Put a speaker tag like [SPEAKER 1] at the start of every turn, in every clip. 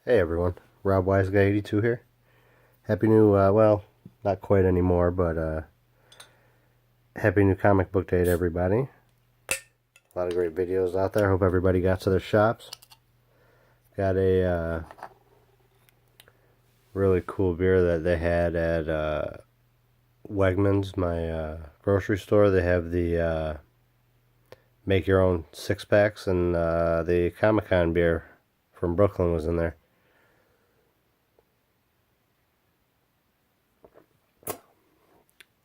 [SPEAKER 1] Hey everyone, Rob Wise Guy 82 here. Happy new, well, not quite anymore, but happy new comic book day to everybody. A lot of great videos out there. Hope everybody got to their shops. Got a really cool beer that they had at Wegmans, my grocery store. They have the make your own 6-packs, and the Comic-Con beer from Brooklyn was in there.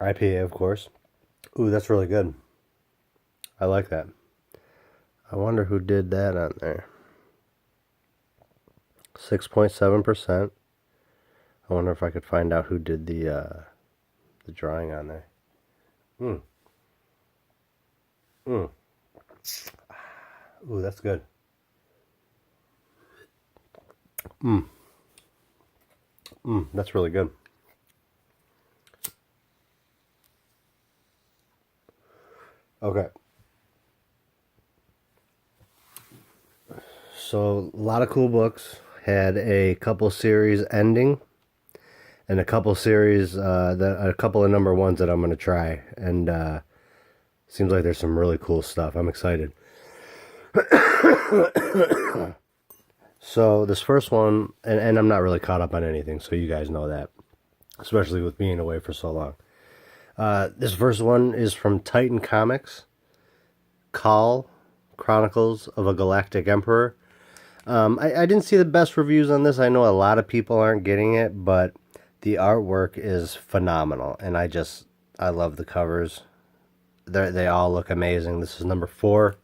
[SPEAKER 1] IPA, of course. Ooh, that's really good. I like that. I wonder who did that on there. 6.7%. I wonder if I could find out who did the drawing on there. Ooh, that's good. That's really good. Okay. So, a lot of cool books. Had a couple series ending, and a couple series, a couple of number ones that I'm going to try. And seems like there's some really cool stuff. I'm excited. So, this first one, and I'm not really caught up on anything, so you guys know that, especially with being away for so long. This first one is from Titan Comics, Call, Chronicles of a Galactic Emperor. I didn't see the best reviews on this. I know a lot of people aren't getting it, but the artwork is phenomenal, and I love the covers. They all look amazing. This is number 4,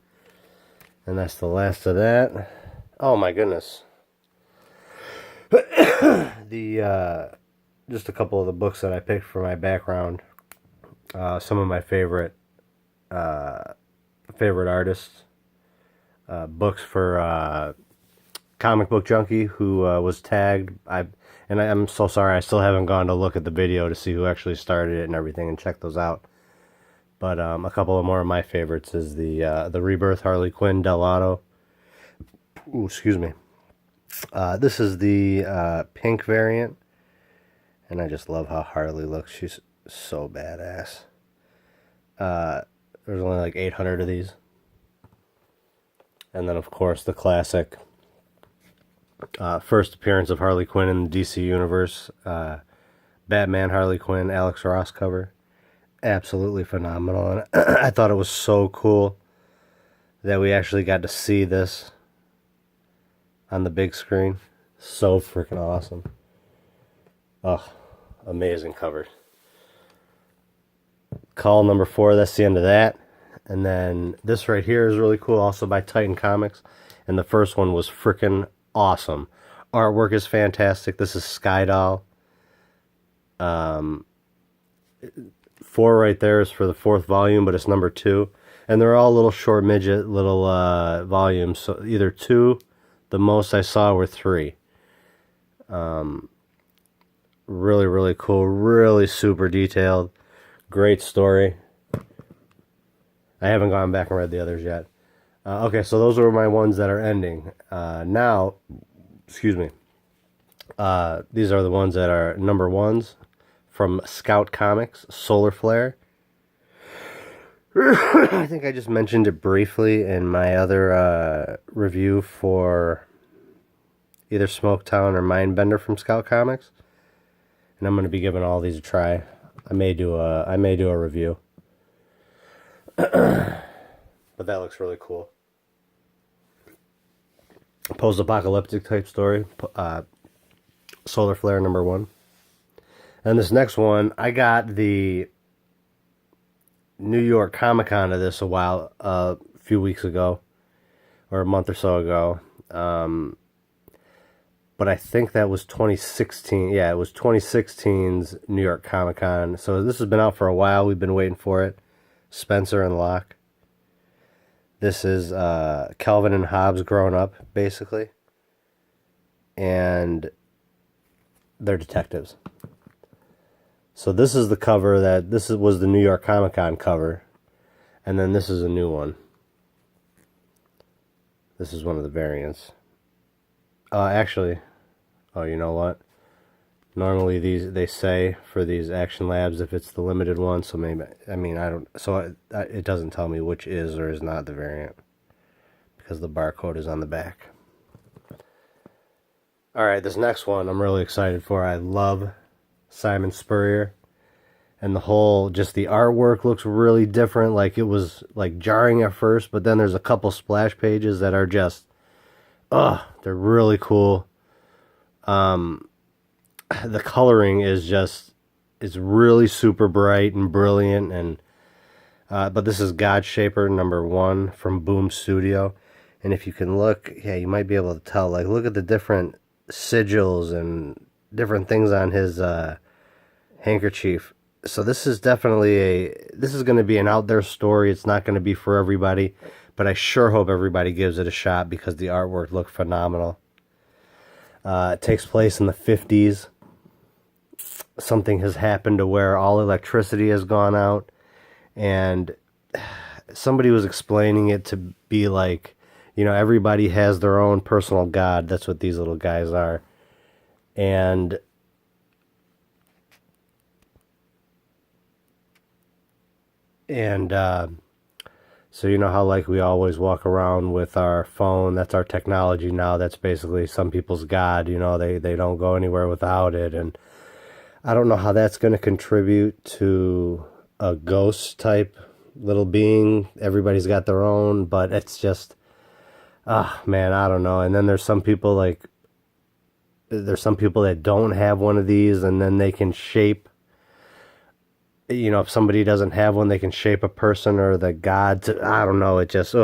[SPEAKER 1] and that's the last of that. Oh my goodness. Just a couple of the books that I picked for my background. Some of my favorite artists. Books for Comic Book Junkie, who was tagged. I'm so sorry, I still haven't gone to look at the video to see who actually started it and everything and check those out. But a couple of more of my favorites is the Rebirth Harley Quinn Del Auto. Ooh, excuse me. This is the pink variant, and I just love how Harley looks. She's so badass. There's only like 800 of these. And then, of course, the classic first appearance of Harley Quinn in the DC Universe. Batman Harley Quinn, Alex Ross cover. Absolutely phenomenal. And I thought it was so cool that we actually got to see this on the big screen. So freaking awesome. Oh, amazing cover. Call number 4, that's the end of that. And then this right here is really cool, also by Titan Comics. And the first one was freaking awesome. Artwork is fantastic. This is Skydoll. 4 right there is for the 4th volume, but it's number 2. And they're all little short midget little volumes. So either 2, the most I saw were 3. Really, really cool. Really super detailed. Great story. I haven't gone back and read the others yet. Okay, so those are my ones that are ending. Now, excuse me. These are the ones that are number 1s from Scout Comics, Solar Flare. I think I just mentioned it briefly in my other review for either Smoketown or Mindbender from Scout Comics. And I'm going to be giving all these a try. I may do a review. But that looks really cool. Post-apocalyptic type story. Solar Flare number 1. And this next one, I got the New York Comic-Con of this a few weeks ago, or a month or so ago. But I think that was 2016. Yeah, it was 2016's New York Comic-Con. So this has been out for a while. We've been waiting for it. Spencer and Locke. This is Calvin and Hobbes grown up, basically. And they're detectives. So this is the cover was the New York Comic-Con cover. And then this is a new one. This is one of the variants. Actually, Oh, you know what? Normally they say for these Action Labs if it's the limited one, so maybe, I mean, I don't, so it doesn't tell me which is or is not the variant because the barcode is on the back. All right, this next one I'm really excited for. I love Simon Spurrier, and the whole, just the artwork looks really different. Like, it was like jarring at first, but then there's a couple splash pages that are just, they're really cool. The coloring is just, it's really super bright and brilliant, and but this is Godshaper #1 from Boom Studio, and if you can look, yeah, you might be able to tell, like, look at the different sigils and different things on his handkerchief. So this is definitely this is going to be an out there story. It's not going to be for everybody, but I sure hope everybody gives it a shot because the artwork looked phenomenal. It takes place in the 50s. Something has happened to where all electricity has gone out, and somebody was explaining it to be like, you know, everybody has their own personal god. That's what these little guys are. And so you know how, like, we always walk around with our phone, that's our technology now, that's basically some people's god, you know, they don't go anywhere without it. And I don't know how that's going to contribute to a ghost type little being. Everybody's got their own, but it's just, man, I don't know. And then there's some people that don't have one of these, and then they can shape, you know, if somebody doesn't have one, they can shape a person or the god to, I don't know. It just,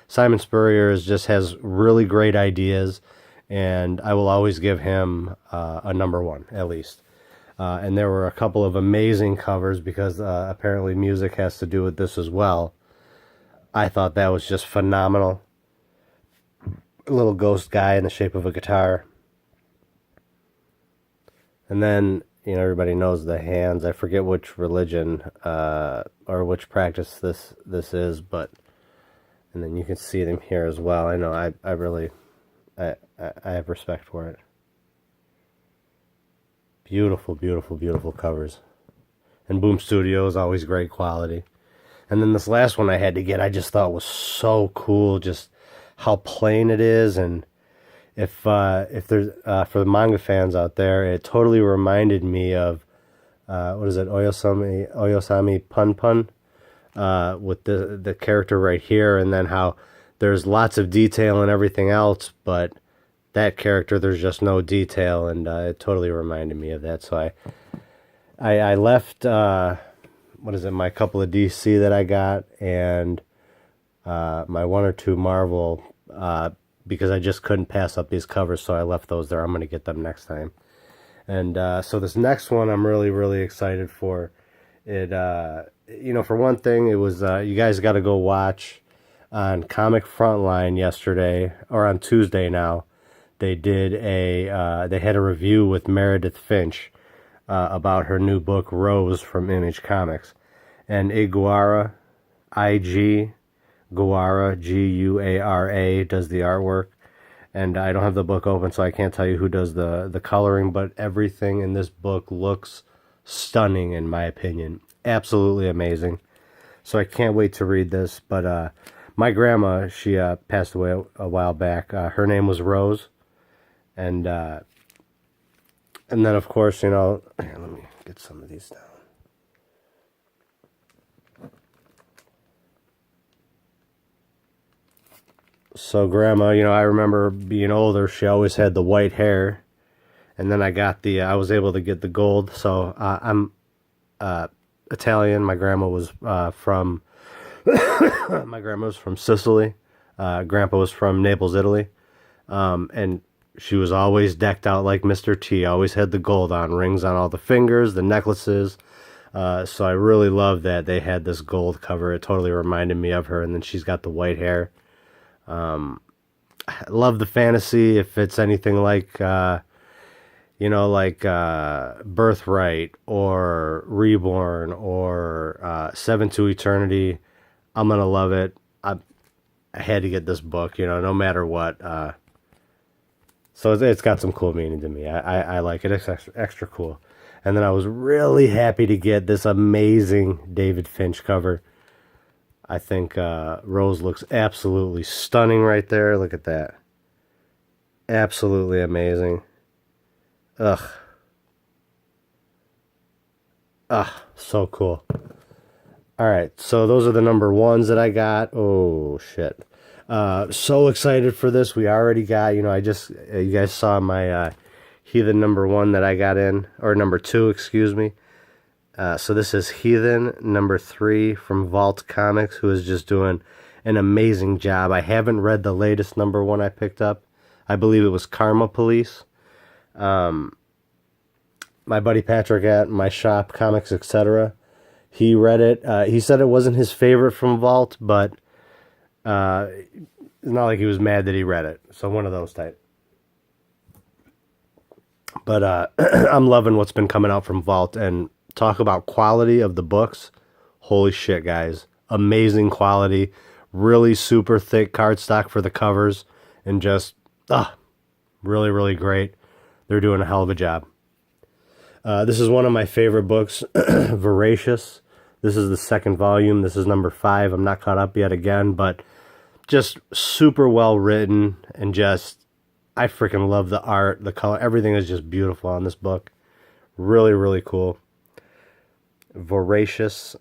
[SPEAKER 1] Simon Spurrier just has really great ideas, and I will always give him a #1 at least. And there were a couple of amazing covers because apparently music has to do with this as well. I thought that was just phenomenal. A little ghost guy in the shape of a guitar. And then, you know, everybody knows the hands. I forget which religion or which practice this is, but, and then you can see them here as well. I know I really have respect for it. Beautiful, beautiful, beautiful covers. And Boom Studio is always great quality. And then this last one I had to get, I just thought was so cool, just how plain it is. And if there's, for the manga fans out there, it totally reminded me of, what is it, Oyasami Pun Pun, with the character right here, and then how there's lots of detail and everything else, but that character, there's just no detail, and it totally reminded me of that. So I left, what is it, my couple of DC that I got, and my 1 or 2 Marvel, because I just couldn't pass up these covers, so I left those there. I'm going to get them next time. And so this next one I'm really, really excited for. It, you know, for one thing, it was, you guys got to go watch on Comic Frontline yesterday, or on Tuesday now. They did they had a review with Meredith Finch about her new book, Rose, from Image Comics. And Iguara, Guara, Guara, does the artwork. And I don't have the book open, so I can't tell you who does the coloring, but everything in this book looks stunning, in my opinion. Absolutely amazing. So I can't wait to read this. But my grandma, she passed away a while back. Her name was Rose. And then, of course, you know, here, let me get some of these down. So Grandma, you know, I remember being older, she always had the white hair. And then I was able to get the gold. So I'm Italian. My grandma was from Sicily. Grandpa was from Naples, Italy. And she was always decked out like Mr. T. Always had the gold on, rings on all the fingers, the necklaces. So I really love that they had this gold cover. It totally reminded me of her. And then she's got the white hair. I love the fantasy. If it's anything like, you know, like Birthright or Reborn or Seven to Eternity, I'm going to love it. I had to get this book, you know, no matter what. So it's got some cool meaning to me. I like it. It's extra cool. And then I was really happy to get this amazing David Finch cover. I think Rose looks absolutely stunning right there. Look at that. Absolutely amazing. Ugh. So cool. All right, so those are the number ones that I got. Oh, shit. So excited for this. We already got, you guys saw my Heathen number one that I got in, or number two, excuse me. So this is Heathen number 3 from Vault Comics, who is just doing an amazing job. I haven't read the latest number one I picked up. I believe it was Karma Police. My buddy Patrick at my shop, Comics Etc., he read it. He said it wasn't his favorite from Vault, but it's not like he was mad that he read it. So one of those type. But I'm loving what's been coming out from Vault. And talk about quality of the books. Holy shit, guys. Amazing quality. Really super thick cardstock for the covers. And just, really, really great. They're doing a hell of a job. This is one of my favorite books, Voracious. This is the second volume. This is number 5. I'm not caught up yet again, but just super well written, and just, I freaking love the art, the color. Everything is just beautiful on this book. Really, really cool. Voracious,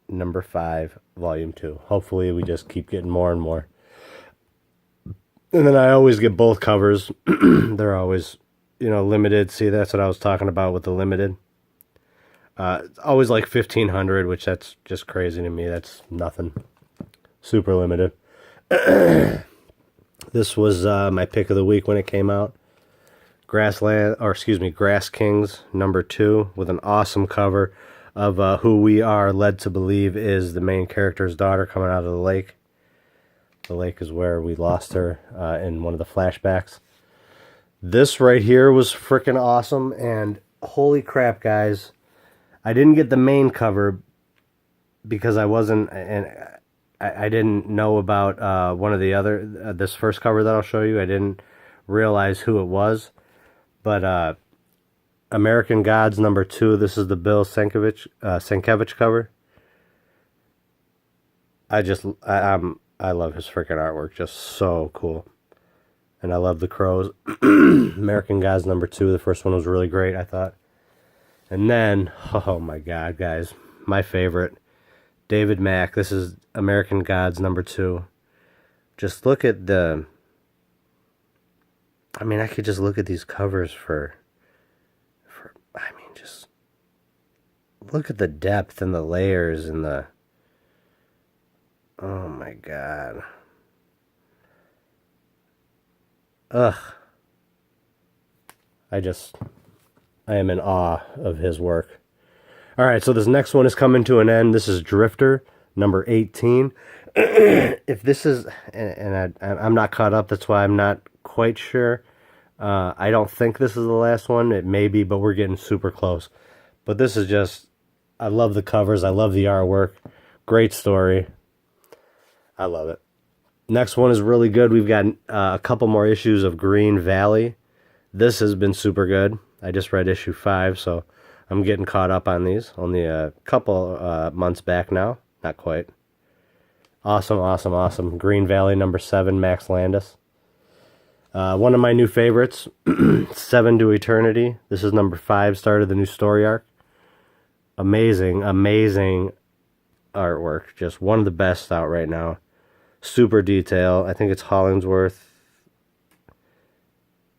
[SPEAKER 1] number 5, volume 2. Hopefully we just keep getting more and more. And then I always get both covers. They're always, limited. See, that's what I was talking about with the limited. It's always like 1,500, which that's just crazy to me. That's nothing. Super limited. This was my pick of the week when it came out. Grass Kings number 2, with an awesome cover of who we are led to believe is the main character's daughter coming out of the lake. The lake is where we lost her in one of the flashbacks. This right here was freaking awesome, and holy crap, guys. I didn't get the main cover because I wasn't, and I didn't know about one of the other, this first cover that I'll show you. I didn't realize who it was. But American Gods number 2, this is the Bill Sienkiewicz cover. I love his freaking artwork, just so cool. And I love the crows. American Gods number 2, the first one was really great, I thought. And then, oh my god, guys, my favorite, David Mack. This is American Gods number 2. Just look at the, I could just look at these covers just look at the depth and the layers and the, oh my god. Ugh. I am in awe of his work. All right, so this next one is coming to an end. This is Drifter, number 18. If this is, and I'm not caught up, that's why I'm not quite sure. I don't think this is the last one. It may be, but we're getting super close. But this is just, I love the covers. I love the artwork. Great story. I love it. Next one is really good. We've got a couple more issues of Green Valley. This has been super good. I just read issue 5, so I'm getting caught up on these. Only a couple months back now. Not quite. Awesome, awesome, awesome. Green Valley number 7, Max Landis. One of my new favorites, 7 to Eternity. This is number 5, started the new story arc. Amazing, amazing artwork. Just one of the best out right now. Super detail. I think it's Hollingsworth.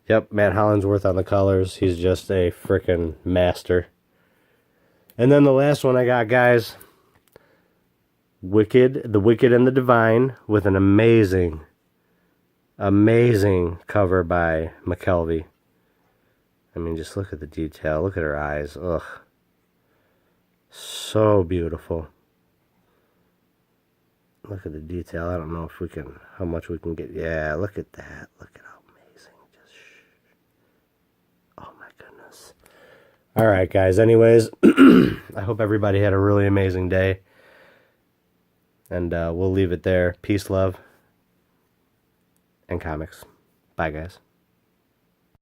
[SPEAKER 1] Yep, Matt Hollingsworth on the colors. He's just a freaking master. And then the last one I got, guys. Wicked, The Wicked and the Divine, with an amazing, amazing cover by McKelvey. Just look at the detail. Look at her eyes. Ugh. So beautiful. Look at the detail. I don't know if we can, how much we can get. Yeah, look at that. Look at how amazing. Just, oh my goodness. All right, guys. Anyways, I hope everybody had a really amazing day. And we'll leave it there. Peace, love, and comics. Bye, guys.